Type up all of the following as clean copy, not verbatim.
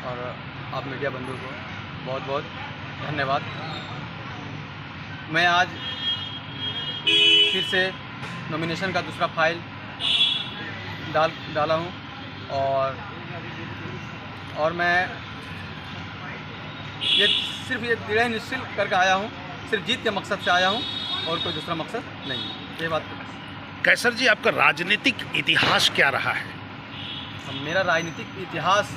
और आप मीडिया बंधु को बहुत बहुत धन्यवाद। मैं आज फिर से नॉमिनेशन का दूसरा फाइल डाला हूँ और मैं ये सिर्फ ये दृढ़ निश्चय करके आया हूँ, सिर्फ जीत के मकसद से आया हूँ और कोई दूसरा मकसद नहीं है। ये बात कैसर जी, आपका राजनीतिक इतिहास क्या रहा है? मेरा राजनीतिक इतिहास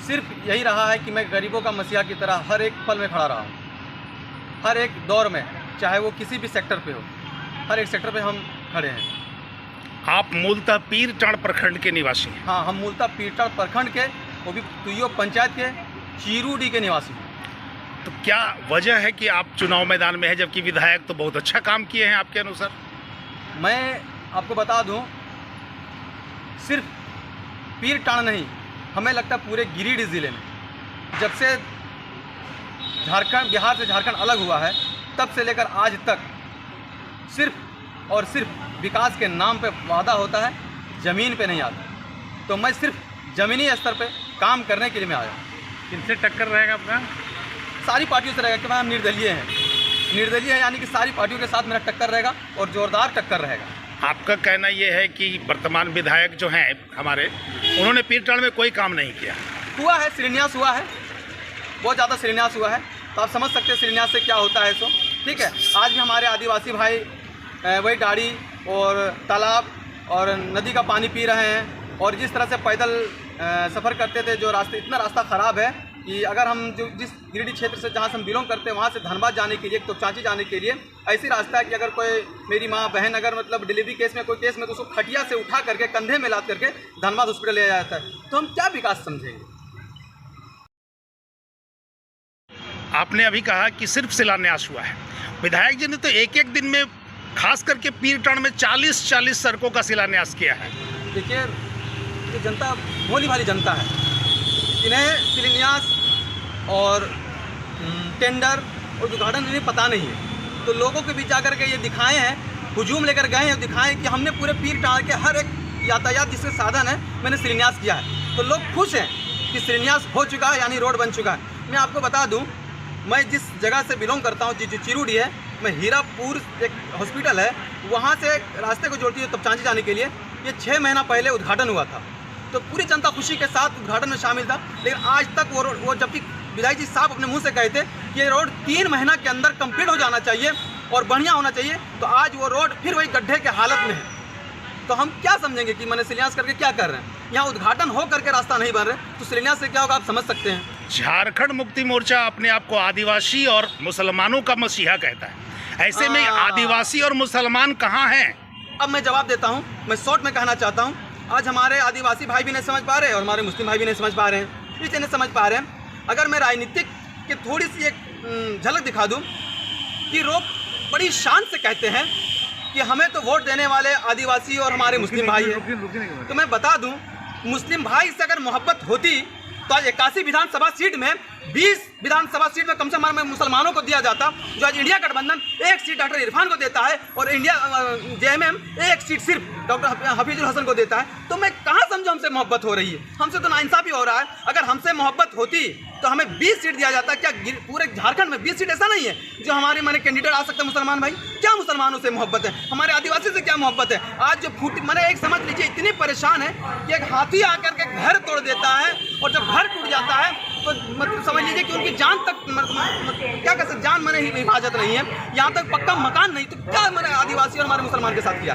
सिर्फ यही रहा है कि मैं गरीबों का मसीहा की तरह हर एक पल में खड़ा रहा हूँ, हर एक दौर में, चाहे वो किसी भी सेक्टर पे हो, हर एक सेक्टर पे हम खड़े हैं। आप मूलतः पीरटांड़ प्रखंड के निवासी हैं? हाँ, हम मूलतः पीरटांड़ प्रखंड के, वो भी तुइयो पंचायत के चीरूडी के निवासी हैं। तो क्या वजह है कि आप चुनाव मैदान में हैं, जबकि विधायक तो बहुत अच्छा काम किए हैं आपके अनुसार? मैं आपको बता दूं, सिर्फ पीरटांड़ नहीं, हमें लगता है पूरे गिरिडीह ज़िले में जब से बिहार से झारखंड अलग हुआ है, तब से लेकर आज तक सिर्फ और सिर्फ विकास के नाम पे वादा होता है, ज़मीन पे नहीं आता। तो मैं सिर्फ ज़मीनी स्तर पे काम करने के लिए मैं आया हूँ। किनसे टक्कर रहेगा आपका? सारी पार्टियों से रहेगा, कि मैं निर्दलीय हैं, निर्दलीय है, यानी कि सारी पार्टियों के साथ मेरा टक्कर रहेगा और ज़ोरदार टक्कर रहेगा। आपका कहना ये है कि वर्तमान विधायक जो हैं हमारे, उन्होंने पीरटांड़ में कोई काम नहीं किया? हुआ है, शिलान्यास हुआ है, बहुत ज़्यादा शिलान्यास हुआ है, तो आप समझ सकते हैं शिलान्यास से क्या होता है। सो ठीक है, आज भी हमारे आदिवासी भाई वही डाड़ी और तालाब और नदी का पानी पी रहे हैं। और जिस तरह से पैदल सफ़र करते थे, जो रास्ते, इतना रास्ता ख़राब है कि अगर हम जो जिस गिरिडीह क्षेत्र से जहाँ से हम बिलोंग करते हैं, वहाँ से धनबाद जाने के लिए, तो चांची जाने के लिए ऐसी रास्ता है कि अगर कोई मेरी माँ बहन अगर मतलब डिलीवरी केस में कोई केस में, तो उसको खटिया से उठा करके कंधे में लाद करके धनबाद हॉस्पिटल ले जाता है। तो हम क्या विकास समझेंगे? आपने अभी कहा कि सिर्फ शिलान्यास हुआ है, विधायक जी ने तो एक एक दिन में खास करके पीरटांड़ में 40-40 सड़कों का शिलान्यास किया है। देखिए, ये जनता भोली भाली जनता है, इन्हें शिलान्यास और टेंडर और उद्घाटन इन्हें पता नहीं है। तो लोगों के बीच आकर के ये दिखाए हैं, हुजूम लेकर गए हैं, दिखाएं कि हमने पूरे पीरटांड़ के हर एक यातायात जिसके साधन है मैंने शिलान्यास किया है। तो लोग खुश हैं कि शिलान्यास हो चुका है, यानी रोड बन चुका है। मैं आपको बता दूं, मैं जिस जगह से बिलोंग करता हूं, जो चीरूडी है, मैं हीरापुर एक हॉस्पिटल है, वहाँ से रास्ते को जोड़ती है तपचांची जाने के लिए, ये 6 महीना पहले उद्घाटन हुआ था। तो पूरी जनता खुशी के साथ उद्घाटन में शामिल था, लेकिन आज तक वो जबकि विधायक जी साहब अपने मुंह से कहे थे कि ये रोड 3 महीना के अंदर कंप्लीट हो जाना चाहिए और बढ़िया होना चाहिए, तो आज वो रोड फिर वही गड्ढे के हालत में है। तो हम क्या समझेंगे कि मैंने शिलान्यास करके क्या कर रहे हैं? यहाँ उद्घाटन हो करके रास्ता नहीं बन रहे, तो शिलान्यास से क्या होगा आप समझ सकते हैं। झारखंड मुक्ति मोर्चा अपने आप को आदिवासी और मुसलमानों का मसीहा कहता है, ऐसे में आदिवासी और मुसलमान कहाँ हैं? अब मैं जवाब देता हूँ, मैं शॉर्ट में कहना चाहता हूँ। आज हमारे आदिवासी भाई भी नहीं समझ पा रहे और हमारे मुस्लिम भाई भी नहीं समझ पा रहे हैं, इसलिए नहीं समझ पा रहे हैं। अगर मैं राजनीतिक की थोड़ी सी एक झलक दिखा दूँ कि लोग बड़ी शान से कहते हैं कि हमें तो वोट देने वाले आदिवासी और हमारे मुस्लिम भाई हैं। तो मैं बता दूं, मुस्लिम भाई से अगर मोहब्बत होती तो आज 81 विधानसभा सीट में 20 विधानसभा सीट में कम से कम मुसलमानों को दिया जाता, जो आज इंडिया गठबंधन 1 सीट डॉक्टर इरफान को देता है और इंडिया JMM 1 सीट सिर्फ डॉक्टर हफीजुल हसन को देता है। तो मैं कहाँ समझूँ हमसे मोहब्बत हो रही है? हमसे तो नाइंसाफ़ी हो रहा है। अगर हमसे मोहब्बत होती तो हमें 20 सीट दिया जाता। क्या पूरे झारखंड में 20 सीट ऐसा नहीं है जो हमारे मैंने कैंडिडेट आ सकते हैं मुसलमान भाई? क्या मुसलमानों से मोहब्बत है? हमारे आदिवासी से क्या मोहब्बत है? आज जो मैंने एक समझ लीजिए, इतनी परेशान है कि एक हाथी आकर के घर तोड़ देता है और जब घर टूट जाता है तो मतलब समझ लीजिए कि उनकी जान तक क्या कह सकते, जान मैंने हिफाजत नहीं है, यहाँ तक पक्का मकान नहीं, तो क्या मैंने आदिवासी और हमारे मुसलमान के साथ किया?